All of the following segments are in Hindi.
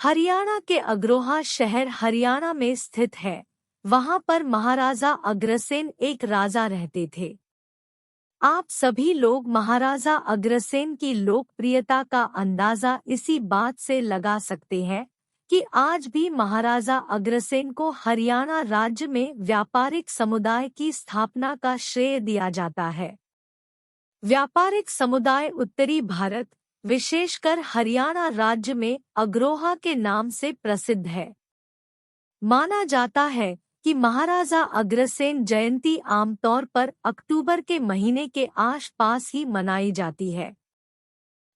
हरियाणा के अग्रोहा शहर हरियाणा में स्थित है। वहां पर महाराजा अग्रसेन एक राजा रहते थे। आप सभी लोग महाराजा अग्रसेन की लोकप्रियता का अंदाजा इसी बात से लगा सकते हैं कि आज भी महाराजा अग्रसेन को हरियाणा राज्य में व्यापारिक समुदाय की स्थापना का श्रेय दिया जाता है। व्यापारिक समुदाय उत्तरी भारत, विशेषकर हरियाणा राज्य में अग्रोहा के नाम से प्रसिद्ध है। माना जाता है कि महाराजा अग्रसेन जयंती आमतौर पर अक्टूबर के महीने के आसपास ही मनाई जाती है।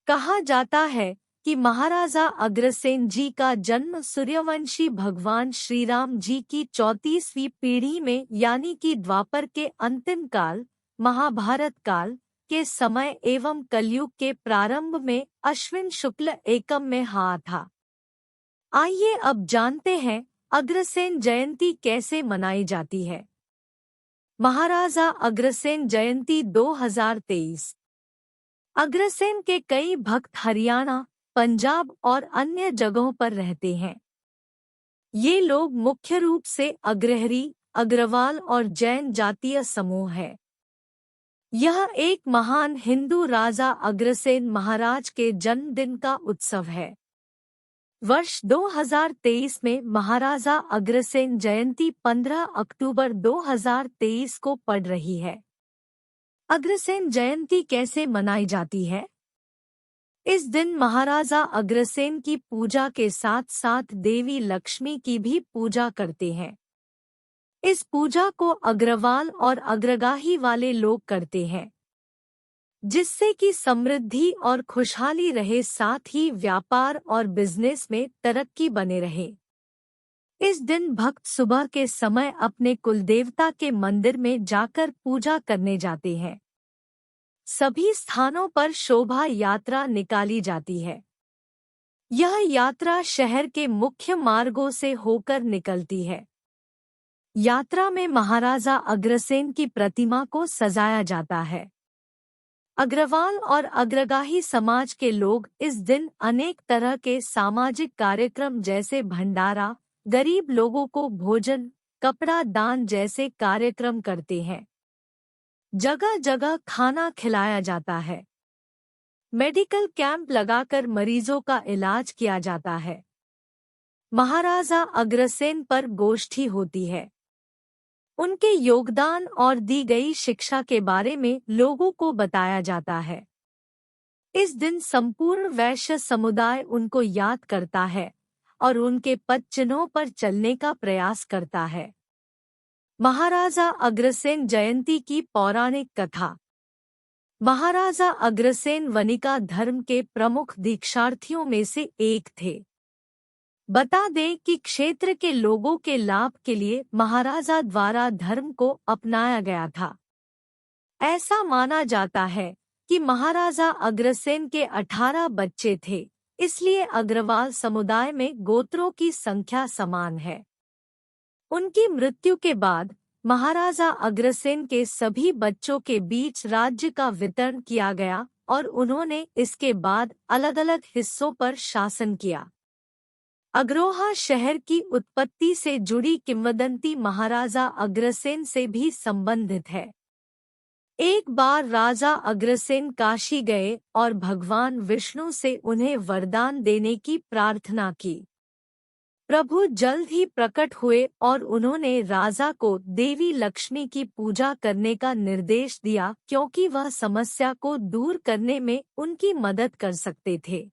कहा जाता है कि महाराजा अग्रसेन जी का जन्म सूर्यवंशी भगवान श्री राम जी की 34वीं पीढ़ी में यानी कि द्वापर के अंतिम काल, महाभारत काल के समय एवं कलयुग के प्रारंभ में अश्विन शुक्ल एकम में हुआ था। आइए अब जानते हैं अग्रसेन जयंती कैसे मनाई जाती है। महाराजा अग्रसेन जयंती 2023। अग्रसेन के कई भक्त हरियाणा, पंजाब और अन्य जगहों पर रहते हैं। ये लोग मुख्य रूप से अग्रहरी, अग्रवाल और जैन जातीय समूह है। यह एक महान हिंदू राजा अग्रसेन महाराज के जन्मदिन का उत्सव है। वर्ष 2023 में महाराजा अग्रसेन जयंती 15 अक्टूबर 2023 को पड़ रही है। अग्रसेन जयंती कैसे मनाई जाती है? इस दिन महाराजा अग्रसेन की पूजा के साथ साथ देवी लक्ष्मी की भी पूजा करते हैं। इस पूजा को अग्रवाल और अग्रगाही वाले लोग करते हैं, जिससे कि समृद्धि और खुशहाली रहे, साथ ही व्यापार और बिजनेस में तरक्की बने रहे। इस दिन भक्त सुबह के समय अपने कुलदेवता के मंदिर में जाकर पूजा करने जाते हैं। सभी स्थानों पर शोभा यात्रा निकाली जाती है। यह यात्रा शहर के मुख्य मार्गों से होकर निकलती है। यात्रा में महाराजा अग्रसेन की प्रतिमा को सजाया जाता है। अग्रवाल और अग्रगाही समाज के लोग इस दिन अनेक तरह के सामाजिक कार्यक्रम जैसे भंडारा, गरीब लोगों को भोजन, कपड़ा दान जैसे कार्यक्रम करते हैं। जगह जगह खाना खिलाया जाता है। मेडिकल कैंप लगाकर मरीजों का इलाज किया जाता है। महाराजा अग्रसेन पर गोष्ठी होती है। उनके योगदान और दी गई शिक्षा के बारे में लोगों को बताया जाता है। इस दिन संपूर्ण वैश्य समुदाय उनको याद करता है और उनके पद चिन्हों पर चलने का प्रयास करता है। महाराजा अग्रसेन जयंती की पौराणिक कथा। महाराजा अग्रसेन वनिका धर्म के प्रमुख दीक्षार्थियों में से एक थे। बता दें कि क्षेत्र के लोगों के लाभ के लिए महाराजा द्वारा धर्म को अपनाया गया था। ऐसा माना जाता है कि महाराजा अग्रसेन के 18 बच्चे थे, इसलिए अग्रवाल समुदाय में गोत्रों की संख्या समान है। उनकी मृत्यु के बाद महाराजा अग्रसेन के सभी बच्चों के बीच राज्य का वितरण किया गया और उन्होंने इसके बाद अलग अलग हिस्सों पर शासन किया। अग्रोहा शहर की उत्पत्ति से जुड़ी किंवदंती महाराजा अग्रसेन से भी संबंधित है। एक बार राजा अग्रसेन काशी गए और भगवान विष्णु से उन्हें वरदान देने की प्रार्थना की। प्रभु जल्द ही प्रकट हुए और उन्होंने राजा को देवी लक्ष्मी की पूजा करने का निर्देश दिया, क्योंकि वह समस्या को दूर करने में उनकी मदद कर सकते थे।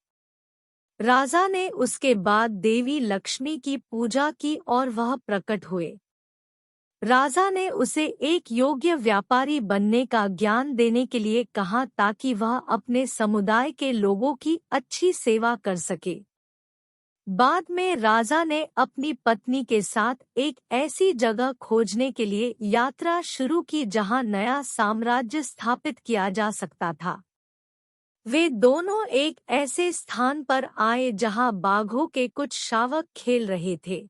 राजा ने उसके बाद देवी लक्ष्मी की पूजा की और वह प्रकट हुए। राजा ने उसे एक योग्य व्यापारी बनने का ज्ञान देने के लिए कहा ताकि वह अपने समुदाय के लोगों की अच्छी सेवा कर सके। बाद में राजा ने अपनी पत्नी के साथ एक ऐसी जगह खोजने के लिए यात्रा शुरू की जहां नया साम्राज्य स्थापित किया जा सकता था। वे दोनों एक ऐसे स्थान पर आए जहां बाघों के कुछ शावक खेल रहे थे।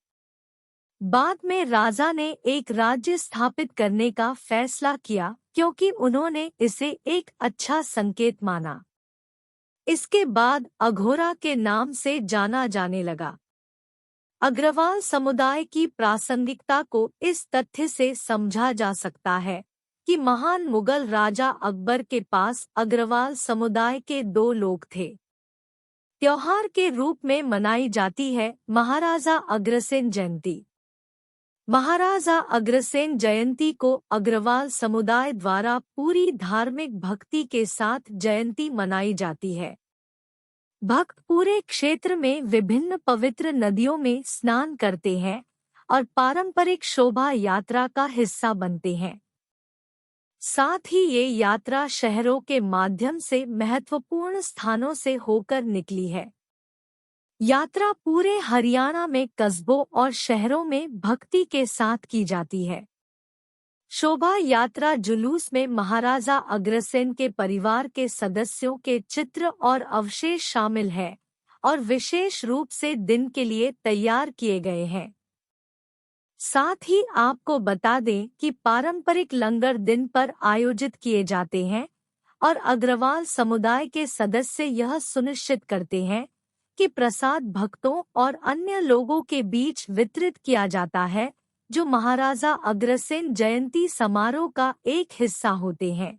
बाद में राजा ने एक राज्य स्थापित करने का फैसला किया, क्योंकि उन्होंने इसे एक अच्छा संकेत माना। इसके बाद अघोरा के नाम से जाना जाने लगा। अग्रवाल समुदाय की प्रासंगिकता को इस तथ्य से समझा जा सकता है कि महान मुगल राजा अकबर के पास अग्रवाल समुदाय के 2 लोग थे। त्योहार के रूप में मनाई जाती है महाराजा अग्रसेन जयंती। महाराजा अग्रसेन जयंती को अग्रवाल समुदाय द्वारा पूरी धार्मिक भक्ति के साथ जयंती मनाई जाती है। भक्त पूरे क्षेत्र में विभिन्न पवित्र नदियों में स्नान करते हैं और पारंपरिक शोभा यात्रा का हिस्सा बनते हैं। साथ ही ये यात्रा शहरों के माध्यम से महत्वपूर्ण स्थानों से होकर निकली है। यात्रा पूरे हरियाणा में कस्बों और शहरों में भक्ति के साथ की जाती है। शोभा यात्रा जुलूस में महाराजा अग्रसेन के परिवार के सदस्यों के चित्र और अवशेष शामिल हैं और विशेष रूप से दिन के लिए तैयार किए गए हैं। साथ ही आपको बता दें कि पारंपरिक लंगर दिन पर आयोजित किए जाते हैं और अग्रवाल समुदाय के सदस्य यह सुनिश्चित करते हैं कि प्रसाद भक्तों और अन्य लोगों के बीच वितरित किया जाता है जो महाराजा अग्रसेन जयंती समारोह का एक हिस्सा होते हैं।